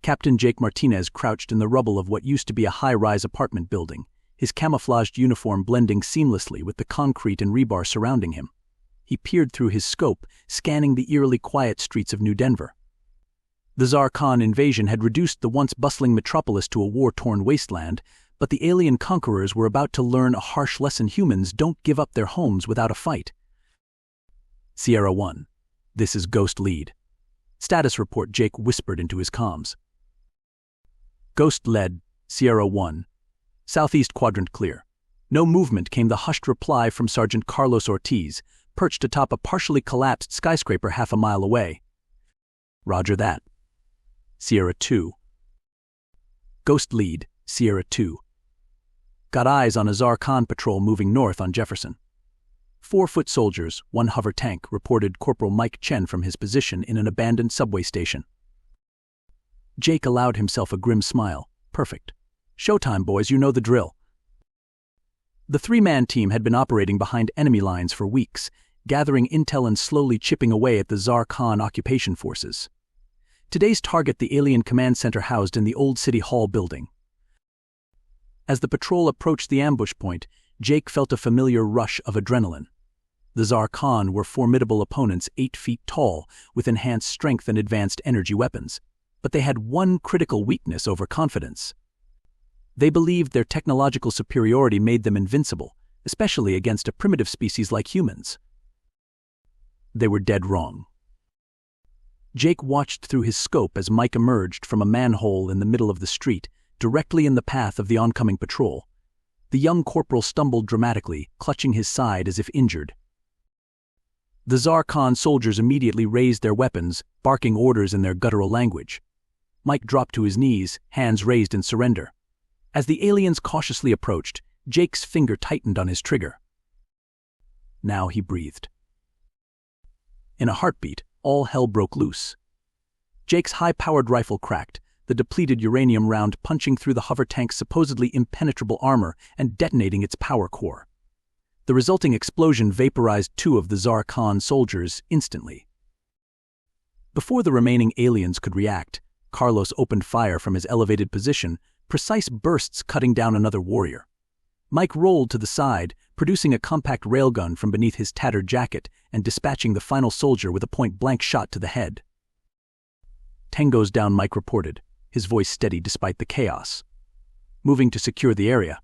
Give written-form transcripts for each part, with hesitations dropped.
Captain Jake Martinez crouched in the rubble of what used to be a high-rise apartment building, his camouflaged uniform blending seamlessly with the concrete and rebar surrounding him. He peered through his scope, scanning the eerily quiet streets of New Denver. The Tsar Khan invasion had reduced the once bustling metropolis to a war-torn wasteland, but the alien conquerors were about to learn a harsh lesson: humans don't give up their homes without a fight. Sierra 1. This is Ghost Lead. Status report, Jake whispered into his comms. Ghost Lead, Sierra 1. Southeast quadrant clear. No movement, came the hushed reply from Sergeant Carlos Ortiz, perched atop a partially collapsed skyscraper half a mile away. Roger that. Sierra 2. Ghost Lead, Sierra 2. Got eyes on a Tsar Khan patrol moving north on Jefferson. 4-foot soldiers, 1 hover tank, reported Corporal Mike Chen from his position in an abandoned subway station. Jake allowed himself a grim smile. Perfect. Showtime, boys, you know the drill. The 3-man team had been operating behind enemy lines for weeks, gathering intel and slowly chipping away at the Tsar Khan occupation forces. Today's target, the alien command center housed in the old City Hall building. As the patrol approached the ambush point, Jake felt a familiar rush of adrenaline. The Tsar Khan were formidable opponents, 8 feet tall, with enhanced strength and advanced energy weapons. But they had one critical weakness: overconfidence. They believed their technological superiority made them invincible, especially against a primitive species like humans. They were dead wrong. Jake watched through his scope as Mike emerged from a manhole in the middle of the street, directly in the path of the oncoming patrol. The young corporal stumbled dramatically, clutching his side as if injured. The Tsar Khan soldiers immediately raised their weapons, barking orders in their guttural language. Mike dropped to his knees, hands raised in surrender. As the aliens cautiously approached, Jake's finger tightened on his trigger. Now he breathed. In a heartbeat, all hell broke loose. Jake's high-powered rifle cracked, the depleted uranium round punching through the hover tank's supposedly impenetrable armor and detonating its power core. The resulting explosion vaporized 2 of the Tsar Khan soldiers instantly. Before the remaining aliens could react, Carlos opened fire from his elevated position, precise bursts cutting down another warrior. Mike rolled to the side, producing a compact railgun from beneath his tattered jacket and dispatching the final soldier with a point-blank shot to the head. "Tango's down," Mike reported, his voice steady despite the chaos. "Moving to secure the area."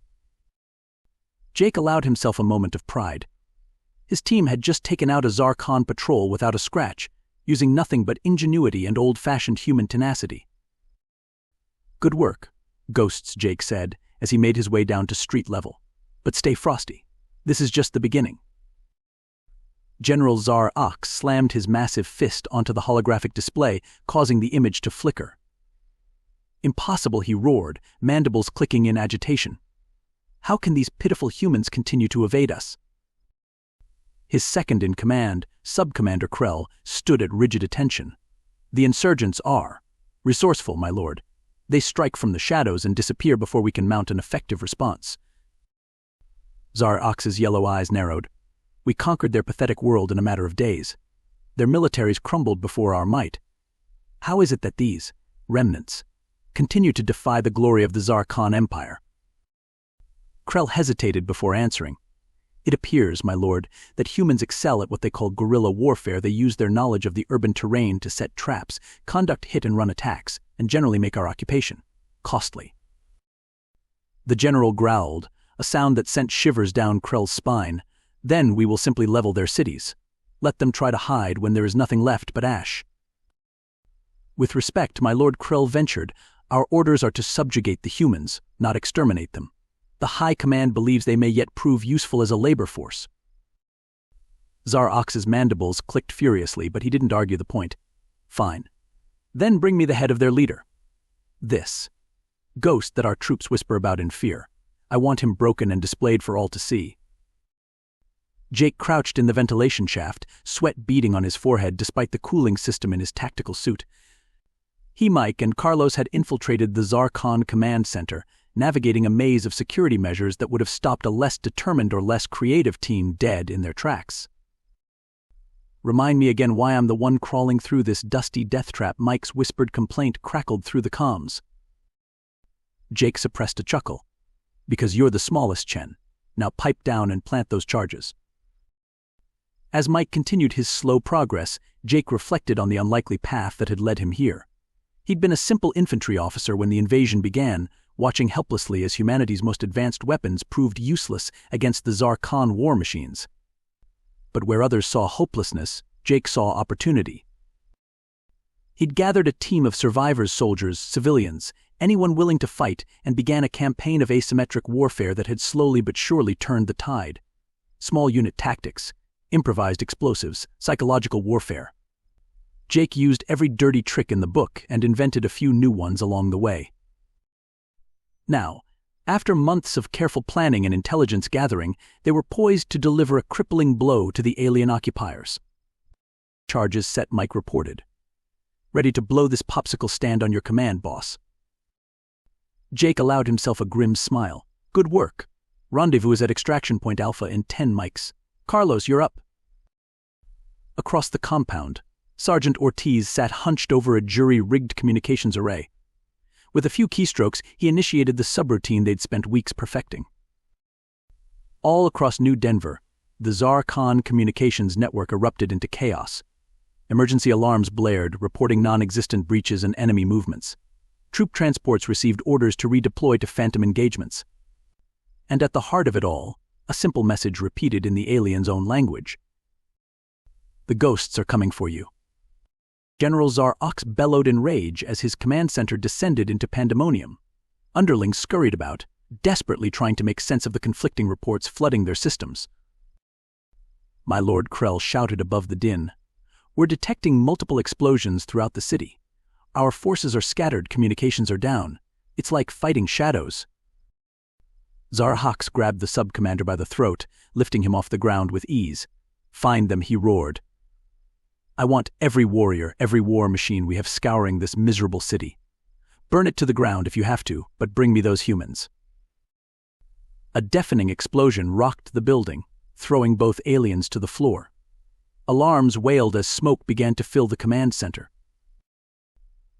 Jake allowed himself a moment of pride. His team had just taken out a Tsar Khan patrol without a scratch, using nothing but ingenuity and old-fashioned human tenacity. "Good work, Ghosts," Jake said, as he made his way down to street level. "But stay frosty. This is just the beginning." General Tsar Ox slammed his massive fist onto the holographic display, causing the image to flicker. "Impossible," he roared, mandibles clicking in agitation. "How can these pitiful humans continue to evade us?" His second-in-command, Sub-Commander Krell, stood at rigid attention. "The insurgents are resourceful, my lord. They strike from the shadows and disappear before we can mount an effective response." Tsar Ox's yellow eyes narrowed. "We conquered their pathetic world in a matter of days. Their militaries crumbled before our might. How is it that these remnants continue to defy the glory of the Tsar Khan Empire?" Krell hesitated before answering. "It appears, my lord, that humans excel at what they call guerrilla warfare. They use their knowledge of the urban terrain to set traps, conduct hit-and-run attacks, and generally make our occupation costly." The general growled, a sound that sent shivers down Krell's spine. "Then we will simply level their cities. Let them try to hide when there is nothing left but ash." "With respect," my lord, Krell ventured, "our orders are to subjugate the humans, not exterminate them. The High Command believes they may yet prove useful as a labor force." Tsar Ox's mandibles clicked furiously, but he didn't argue the point. "Fine. Then bring me the head of their leader. This ghost that our troops whisper about in fear. I want him broken and displayed for all to see." Jake crouched in the ventilation shaft, sweat beading on his forehead despite the cooling system in his tactical suit. He, Mike, and Carlos had infiltrated the Tsar Khan command center, navigating a maze of security measures that would have stopped a less determined or less creative team dead in their tracks. Remind me again why I'm the one crawling through this dusty death trap. Mike's whispered complaint crackled through the comms. Jake suppressed a chuckle. Because you're the smallest, Chen. Now pipe down and plant those charges. As Mike continued his slow progress, Jake reflected on the unlikely path that had led him here. He'd been a simple infantry officer when the invasion began, watching helplessly as humanity's most advanced weapons proved useless against the Tsar Khan war machines. But where others saw hopelessness, Jake saw opportunity. He'd gathered a team of survivors, soldiers, civilians, anyone willing to fight, and began a campaign of asymmetric warfare that had slowly but surely turned the tide. Small unit tactics, improvised explosives, psychological warfare. Jake used every dirty trick in the book and invented a few new ones along the way. Now, after months of careful planning and intelligence gathering, they were poised to deliver a crippling blow to the alien occupiers. Charges set, Mike reported. Ready to blow this popsicle stand on your command, boss. Jake allowed himself a grim smile. Good work. Rendezvous is at Extraction Point Alpha in 10 mics. Carlos, you're up. Across the compound, Sergeant Ortiz sat hunched over a jury-rigged communications array. With a few keystrokes, he initiated the subroutine they'd spent weeks perfecting. All across New Denver, the Tsar Khan communications network erupted into chaos. Emergency alarms blared, reporting non-existent breaches and enemy movements. Troop transports received orders to redeploy to phantom engagements. And at the heart of it all, a simple message repeated in the aliens' own language. The ghosts are coming for you. General Tsar Ox bellowed in rage as his command center descended into pandemonium. Underlings scurried about, desperately trying to make sense of the conflicting reports flooding their systems. My Lord Krell shouted above the din. We're detecting multiple explosions throughout the city. Our forces are scattered, communications are down. It's like fighting shadows. Tsar Hox grabbed the sub-commander by the throat, lifting him off the ground with ease. Find them, he roared. I want every warrior, every war machine we have scouring this miserable city. Burn it to the ground if you have to, but bring me those humans. A deafening explosion rocked the building, throwing both aliens to the floor. Alarms wailed as smoke began to fill the command center.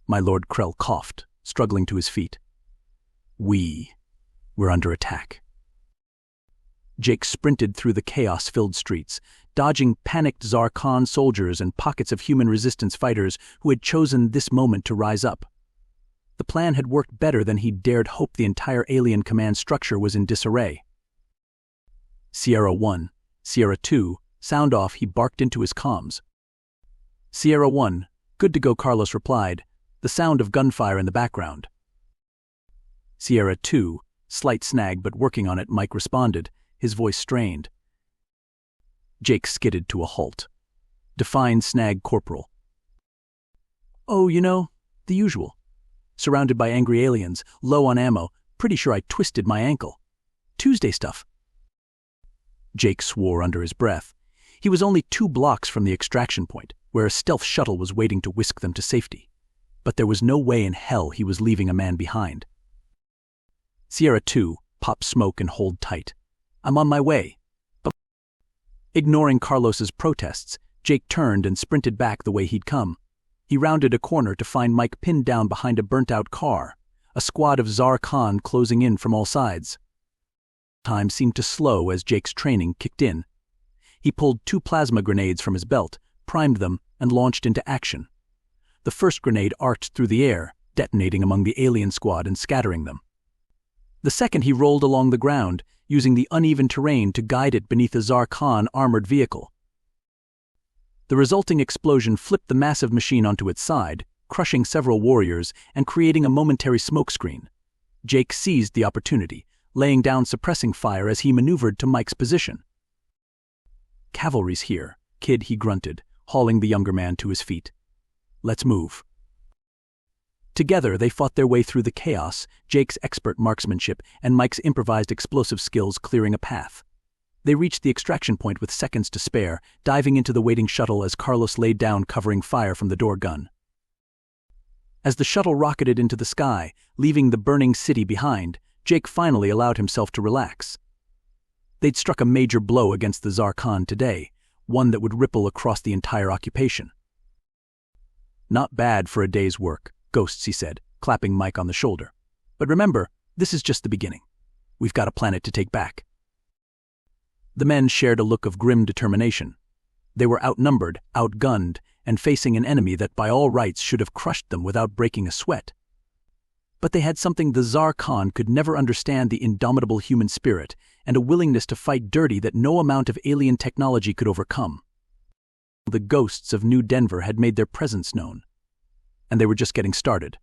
My Lord Krell coughed, struggling to his feet. We're under attack. Jake sprinted through the chaos-filled streets, dodging panicked Tsar Khan soldiers and pockets of human resistance fighters who had chosen this moment to rise up. The plan had worked better than he'd dared hope. The entire alien command structure was in disarray. Sierra 1, Sierra 2, sound off, he barked into his comms. Sierra 1, good to go, Carlos replied, the sound of gunfire in the background. Sierra 2, slight snag but working on it, Mike responded, his voice strained. Jake skidded to a halt. Define snag, Corporal. Oh, the usual. Surrounded by angry aliens, low on ammo, pretty sure I twisted my ankle. Tuesday stuff. Jake swore under his breath. He was only 2 blocks from the extraction point, where a stealth shuttle was waiting to whisk them to safety. But there was no way in hell he was leaving a man behind. Sierra 2, pop smoke and hold tight. I'm on my way. But ignoring Carlos's protests, Jake turned and sprinted back the way he'd come. He rounded a corner to find Mike pinned down behind a burnt-out car, a squad of Tsar Khan closing in from all sides. Time seemed to slow as Jake's training kicked in. He pulled 2 plasma grenades from his belt, primed them, and launched into action. The first grenade arced through the air, detonating among the alien squad and scattering them. The second he rolled along the ground, using the uneven terrain to guide it beneath a Tsar Khan armored vehicle. The resulting explosion flipped the massive machine onto its side, crushing several warriors and creating a momentary smokescreen. Jake seized the opportunity, laying down suppressing fire as he maneuvered to Mike's position. Cavalry's here, kid, he grunted, hauling the younger man to his feet. Let's move. Together, they fought their way through the chaos, Jake's expert marksmanship and Mike's improvised explosive skills clearing a path. They reached the extraction point with seconds to spare, diving into the waiting shuttle as Carlos laid down covering fire from the door gun. As the shuttle rocketed into the sky, leaving the burning city behind, Jake finally allowed himself to relax. They'd struck a major blow against the Tsar Khan today, one that would ripple across the entire occupation. "Not bad for a day's work, Ghosts," he said, clapping Mike on the shoulder. "But remember, this is just the beginning. We've got a planet to take back." The men shared a look of grim determination. They were outnumbered, outgunned, and facing an enemy that by all rights should have crushed them without breaking a sweat. But they had something the Tsar Khan could never understand: the indomitable human spirit and a willingness to fight dirty that no amount of alien technology could overcome. The Ghosts of New Denver had made their presence known, and they were just getting started.